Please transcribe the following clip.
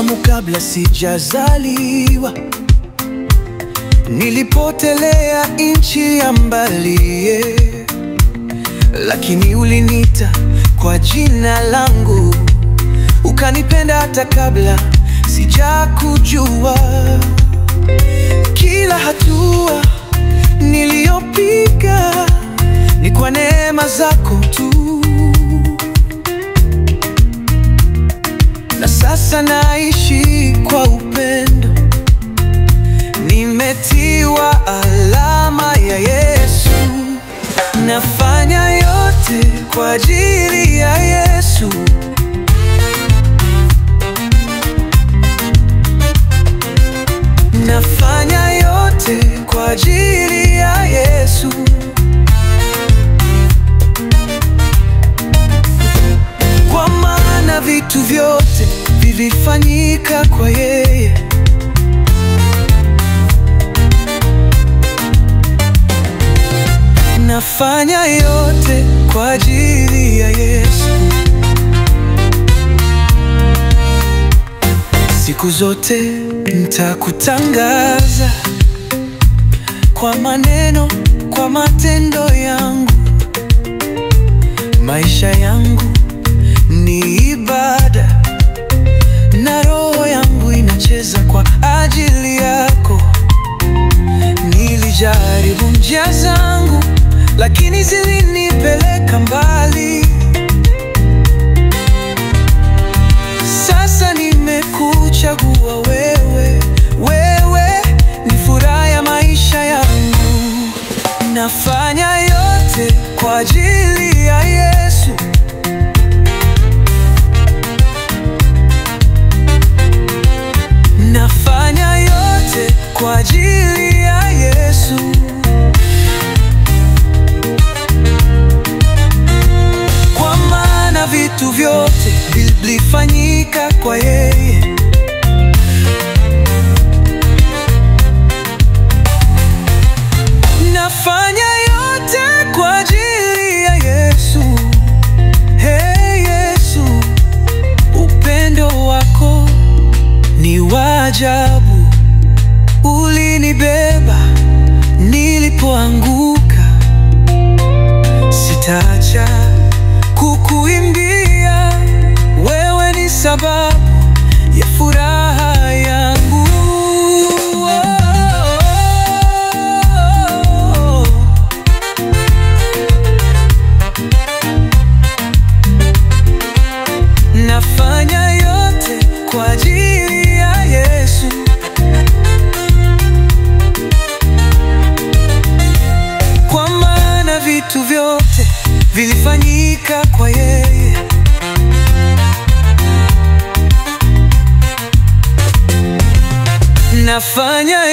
damu kabla sijazaliwa. Nilipotelea nchi ya mbali, lakini ulinita kwa jina langu, ukanipenda hata kabla sijakujua. Kila hatua niliyopiga ni kwa neema zako tu, na sasa naishi kwa upendo. Nimetiwa alama ya Yesu, nafanya yote kwa ajili ya Yesu. Nafanya yote kwa ajili ya Yesu. Kwa maana vitu vyote vilifanyika kwa yeye, nafanya yote kwa ajili ya Yesu. Siku zote nitakutangaza kwa maneno, kwa matendo yangu. Maisha yangu ni ibada, na roho yangu inacheza kwa ajili yako. Nilijaribu njia zangu, lakini zilinipeleka mbali. Sasa nimekuchagua wewe, wewe ni furaha ya maisha yangu. Nafanya yote kwa ajili ya Yesu. Nafanya yote kwa ajili ya Yesu. Kwa maana vitu vyote vilifanyika kwa yeye, nafanya yote kwa ajili ya Yesu. Hey Yesu, upendo wako ni wa ajabu. Ulinibeba nilipoanguka, sitaacha kukuimbia. Wewe ni sababu ya furaha yangu. Nafanya yote kwa ajili ya Yesu. Kwa maana vitu vyote vilifanyika kwa yeye, nafanya